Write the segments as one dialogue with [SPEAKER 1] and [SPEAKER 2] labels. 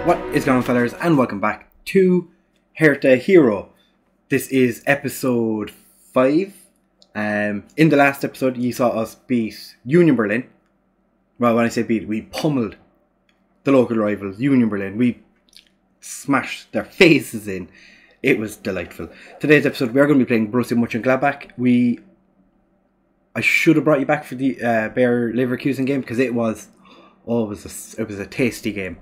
[SPEAKER 1] What is going on, fellas, and welcome back to Hertha Hero. This is episode 5. In the last episode, you saw us beat Union Berlin. Well, when I say beat, we pummeled the local rivals, Union Berlin. We smashed their faces in. It was delightful. Today's episode, we are going to be playing Borussia Mönchengladbach. I should have brought you back for the Bayer Leverkusen game, because it was a tasty game.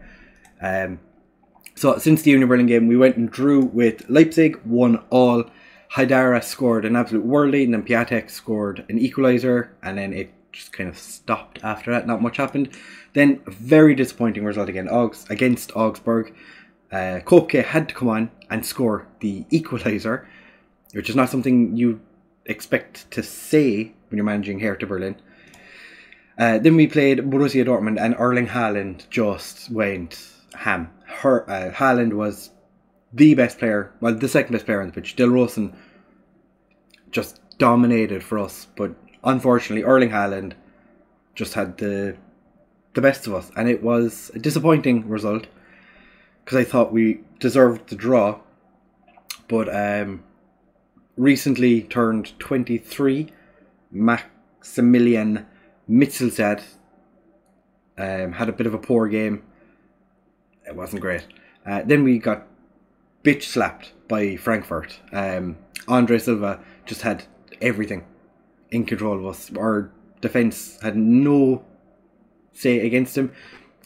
[SPEAKER 1] So since the Union Berlin game, we went and drew with Leipzig, 1-1. Haidara scored an absolute worldie, and then Piatek scored an equaliser, and then it just kind of stopped after that. Not much happened. Then a very disappointing result again against Augsburg. Kopke had to come on and score the equaliser, which is not something you expect to say when you're managing Hertha Berlin. Then we played Borussia Dortmund, and Erling Haaland just went ham. Haaland was the best player, well, the second best player on the pitch. Dilrosun just dominated for us, but unfortunately Erling Haaland just had the best of us, and it was a disappointing result because I thought we deserved the draw. But recently turned 23, Maximilian Mittelstadt had a bit of a poor game. It wasn't great. Then we got bitch slapped by Frankfurt. Andre Silva just had everything in control of us. Our defence had no say against him.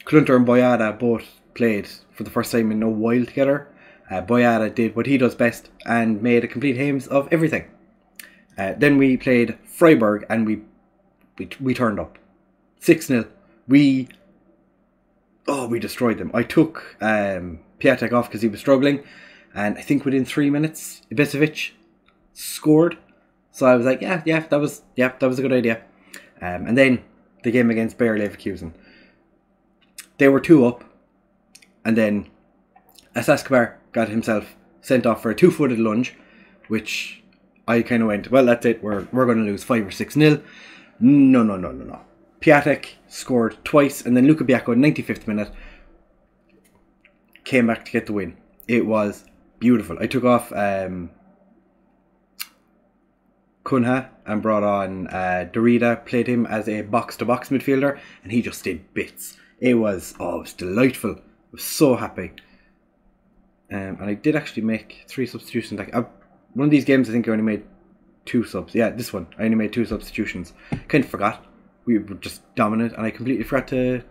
[SPEAKER 1] Klunter and Boyada both played for the first time in a while together. Boyada did what he does best and made a complete hames of everything. Then we played Freiburg, and we turned up 6-0. We destroyed them. I took Piatek off because he was struggling, and I think within 3 minutes Ibisevic scored. So I was like, that was a good idea. And then the game against Bayer Leverkusen, they were 2 up, and then Escobar got himself sent off for a 2-footed lunge, which I kind of went, well, that's it, we're going to lose 5 or 6-0. No. Piatek scored twice, and then Luka Biacco, 95th minute, came back to get the win. It was beautiful. I took off Cunha and brought on Derrida, played him as a box-to-box midfielder, and he just did bits. It was delightful. I was so happy. And I did actually make 3 substitutions. One of these games, I think I only made 2 subs. Yeah, this one, I only made 2 substitutions. Kind of forgot. We were just dominant, and I completely forgot to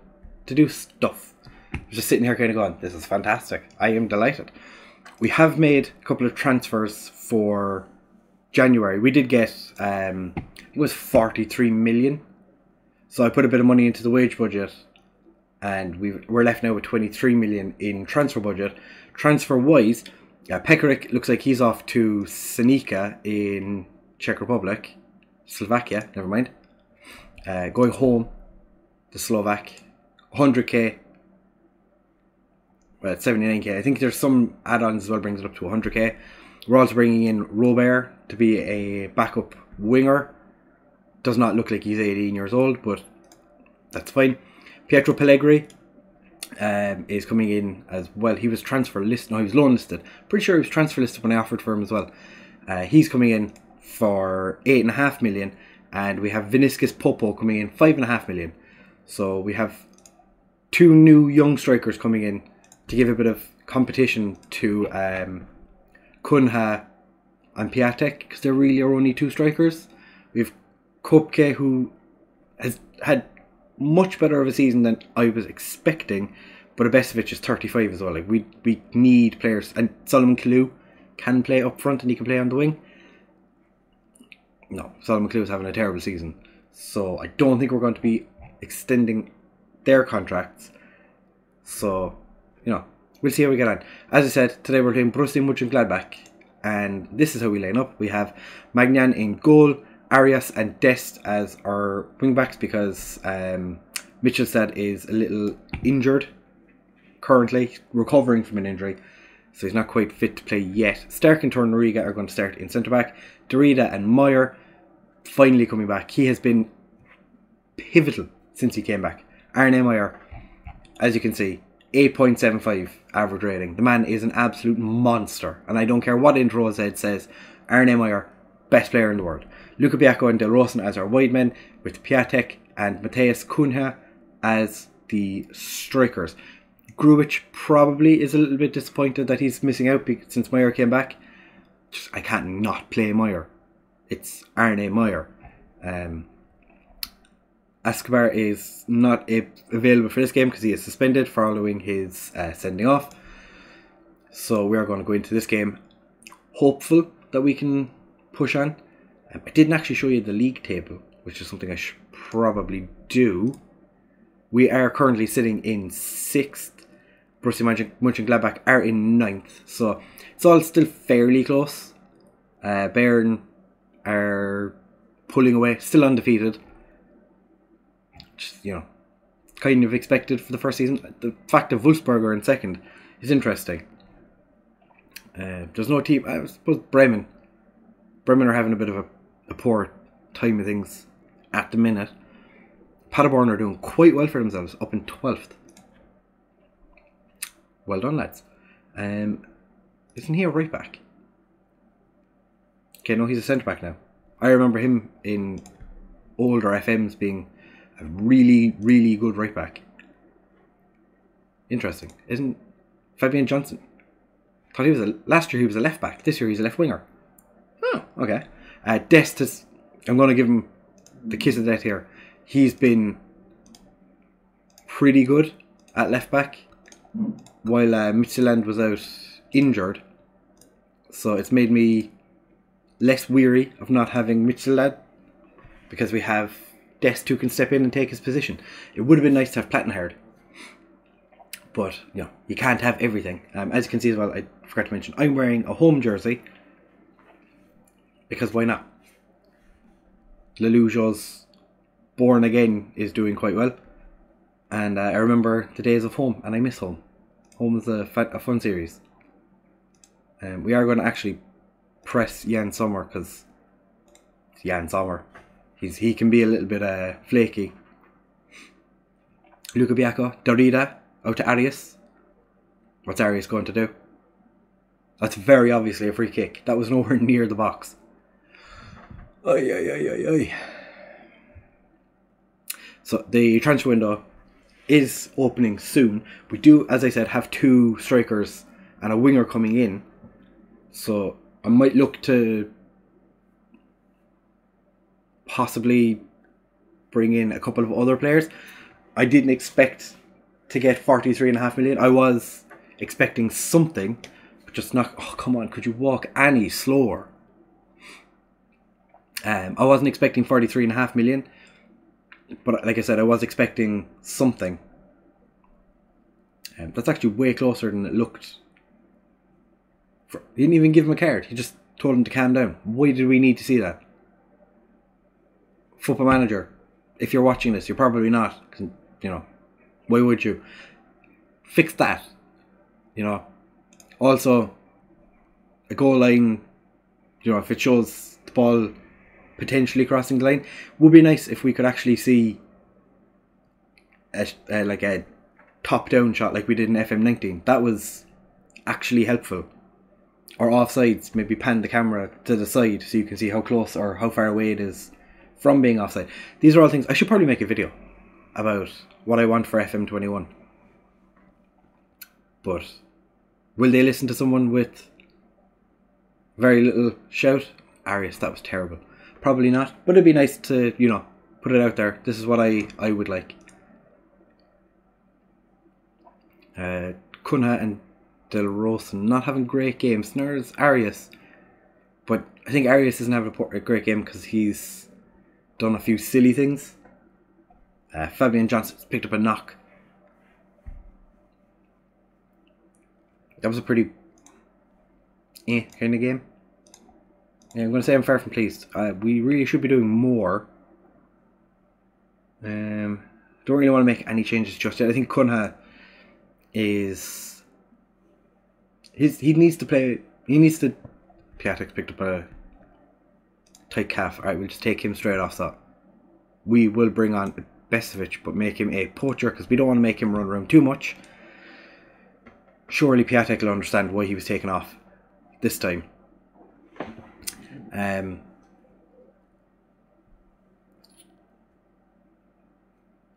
[SPEAKER 1] do stuff. I was just sitting here kind of going, this is fantastic. I am delighted. We have made a couple of transfers for January. We did get, I think it was 43 million. So I put a bit of money into the wage budget, and we're left now with 23 million in transfer budget. Transfer-wise, Pekarik looks like he's off to Senica in Czech Republic. Slovakia, never mind. Going home, the Slovak, 100k. Well, it's 79k. I think there's some add-ons as well, brings it up to 100k. We're also bringing in Robert to be a backup winger. Does not look like he's 18 years old, but that's fine. Pietro Pellegrini is coming in as well. He was transfer listed. No, he was loan listed. Pretty sure he was transfer listed when I offered for him as well. He's coming in for 8.5 million. And we have Vinicius Popo coming in 5.5 million. So we have 2 new young strikers coming in to give a bit of competition to Cunha and Piatek, because there really are only 2 strikers. We have Kopke, who has had much better of a season than I was expecting, but Ibisevic is 35 as well. Like we need players, and Solomon Kalou can play up front and he can play on the wing. No, Solomon Kalou is having a terrible season, so I don't think we're going to be extending their contracts. So, we'll see how we get on. As I said, today we're playing Borussia Mönchengladbach, and this is how we line up. We have Magnan in goal, Arias and Dest as our wing backs, because Mittelstadt is a little injured currently, recovering from an injury, so he's not quite fit to play yet. Stark and Torunariga are going to start in centre back. Derrida and Meyer finally coming back. He has been pivotal since he came back. Arne Meyer, as you can see, 8.75 average rating. The man is an absolute monster. And I don't care what IntoRowZ says. Arne Meyer, best player in the world. Luka Biako and Del Rosen as our wide men, with Piatek and Matthias Cunha as the strikers. Grujic probably is a little bit disappointed that he's missing out since Meyer came back. I can't not play Meyer. It's Arne Meyer. Escobar is not available for this game because he is suspended following his sending off. So we are going to go into this game hopeful that we can push on. I didn't actually show you the league table, which is something I should probably do. We are currently sitting in 6th. Borussia Mönchengladbach are in 9th. So it's all still fairly close. Bayern are pulling away, still undefeated. Just, kind of expected for the first season. The fact that Wolfsburg are in 2nd is interesting. There's no team. I suppose Bremen are having a bit of a poor time of things at the minute. Paderborn are doing quite well for themselves, up in 12th. Well done, lads. Isn't he a right back? Okay, no, he's a centre back now. I remember him in older FMs being a really, really good right back. Interesting. Isn't Fabian Johnson? Thought he was last year he was a left back. This year he's a left winger. Oh, okay. Dest is, I'm going to give him the kiss of death here. He's been pretty good at left back while Midtjylland was out injured. So it's made me less weary of not having Midtjylland because we have Dest who can step in and take his position. It would have been nice to have Plattenhard, but you can't have everything. As you can see as well, I forgot to mention, I'm wearing a home jersey because why not? Leloujo's Born Again is doing quite well, and I remember the days of home, and I miss home. Home is a fun series. We are going to actually press Jan Sommer because it's Jan Sommer. He can be a little bit flaky. Luka Biako, Darida out to Arias. What's Arias going to do? That's very obviously a free kick. That was nowhere near the box. Oy, oy, oy, oy, oy. So the transfer window is opening soon. We do, as I said, have 2 strikers and a winger coming in. So I might look to possibly bring in a couple of other players. I didn't expect to get 43.5 million. I was expecting something, but just not. Oh, come on, could you walk any slower? I wasn't expecting 43.5 million, but like I said, I was expecting something. That's actually way closer than it looked. He didn't even give him a card. He just told him to calm down. Why did we need to see that? Football Manager, if you're watching this, you're probably not. Why would you? Fix that. Also, a goal line, if it shows the ball potentially crossing the line, would be nice if we could actually see like a top-down shot like we did in FM19. That was actually helpful. Or offsides, maybe pan the camera to the side so you can see how close or how far away it is from being offside. These are all things. I should probably make a video about what I want for FM21. But will they listen to someone with very little shout? Arias, that was terrible. Probably not. But it'd be nice to, put it out there. This is what I would like. Cunha and Del Rosen not having great games. Nor is Arias. But I think Arias isn't having a great game because he's done a few silly things. Fabian Johnson's picked up a knock. That was a pretty kind of game. Yeah, I'm going to say I'm far from pleased. We really should be doing more. Don't really want to make any changes just yet. I think Cunha is... He needs to play... He needs to... Piatek's picked up a tight calf. Alright, we'll just take him straight off that. We will bring on Besovic, but make him a poacher because we don't want to make him run around too much. surely Piatek will understand why he was taken off this time.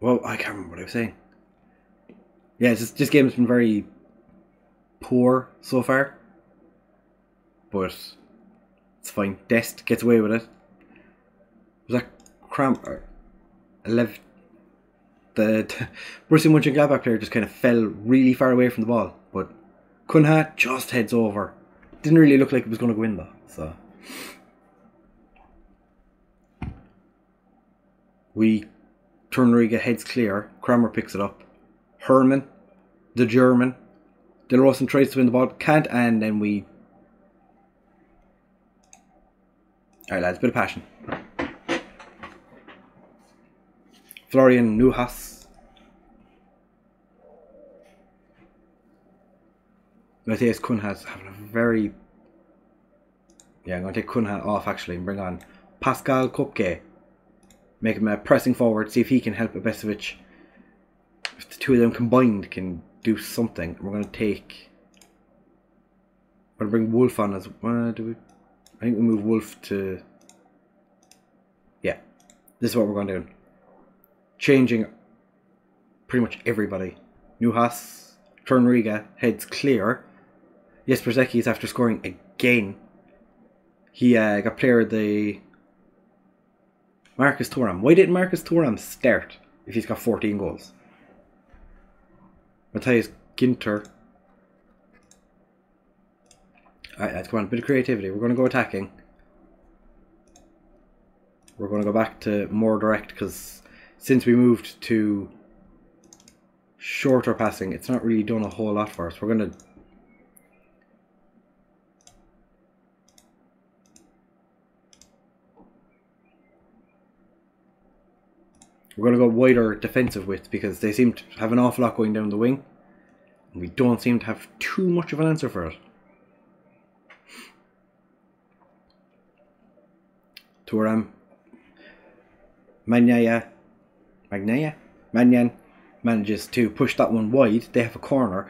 [SPEAKER 1] Well, I can't remember what I was saying. Yeah, this game's been very poor so far, but it's fine. Dest gets away with it. Was that Cramp? 11. The Borussia Mönchengladbach player just kind of fell really far away from the ball, but Cunha just heads over. Didn't really look like it was going to go in though. So Torunariga heads clear. Kramer picks it up. Herman, the German. Del Rosen tries to win the ball, can't, and then we. Alright lads, bit of passion. Florian Neuhaus. Matthias Cunha's having a very... Yeah, I'm going to take Cunha off actually and bring on Pascal Kopke. Make him pressing forward, see if he can help Ibisevic. If the two of them combined can do something. We're going to take... We're going to bring Wolf on as well. I think we move Wolf to... Yeah, this is what we're going to do. Changing pretty much everybody. Neuhaus, Torunariga heads clear. Jesper Zeki is after scoring again. He got player of the Marcus Thuram. Why didn't Marcus Thuram start if he's got 14 goals? Matthias Ginter. Alright, let's go on. A bit of creativity. We're going to go attacking. We're going to go back to more direct because since we moved to shorter passing, it's not really done a whole lot for us. We're going to go wider defensive width because they seem to have an awful lot going down the wing. And we don't seem to have too much of an answer for it. Thuram. Manyan manages to push that one wide. They have a corner.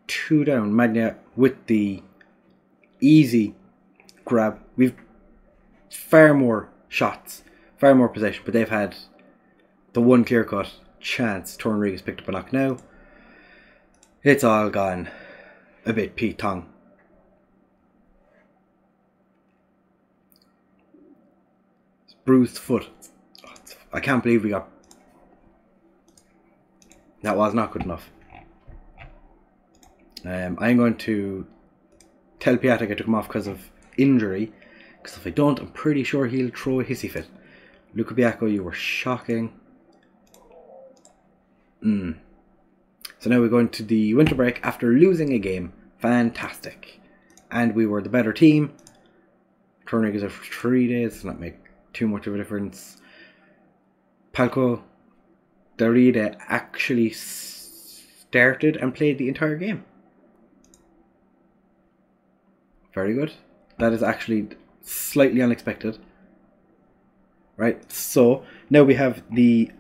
[SPEAKER 1] 2 down. Magna with the easy grab. We've far more shots, far more possession, but they've had the one clear-cut chance. Torunariga's picked up a knock now. It's all gone a bit Pete Tong. Bruised foot. I can't believe we got... That was not good enough. I'm going to tell Piatek I took him off because of injury. Because if I don't, I'm pretty sure he'll throw a hissy fit. Luka Biacco, you were shocking. So now we're going to the winter break after losing a game. Fantastic. And we were the better team. Torunariga is out for 3 days. Does not make too much of a difference. Palko Darida actually started and played the entire game. Very good. That is actually slightly unexpected. Right, so now we have the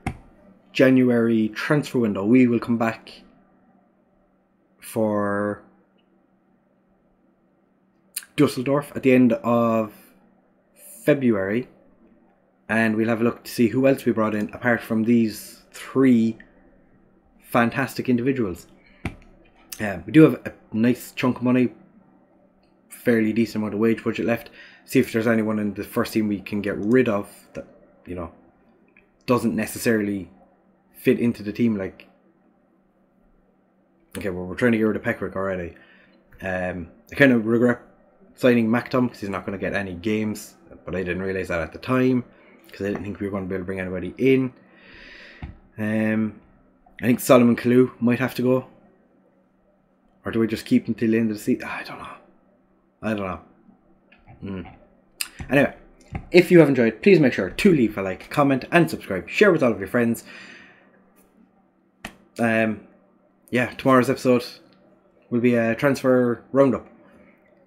[SPEAKER 1] January transfer window. We will come back for Dusseldorf at the end of February. And we'll have a look to see who else we brought in apart from these 3 fantastic individuals. We do have a nice chunk of money, fairly decent amount of wage budget left. See if there's anyone in the first team we can get rid of that, you know, doesn't necessarily fit into the team. Like, okay, well, we're trying to get rid of Peckrick already. I kind of regret signing Mactum because he's not going to get any games, but I didn't realise that at the time, because I didn't think we were going to be able to bring anybody in. I think Solomon Kalou might have to go. Or do we just keep him till the end of the season? I don't know. Anyway, if you have enjoyed, please make sure to leave a like, comment and subscribe. Share with all of your friends. Yeah, tomorrow's episode will be a transfer roundup.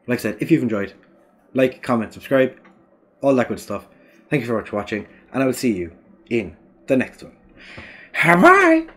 [SPEAKER 1] Like I said, if you've enjoyed, like, comment, subscribe, all that good stuff. Thank you so much for watching, and I will see you in the next one. Bye!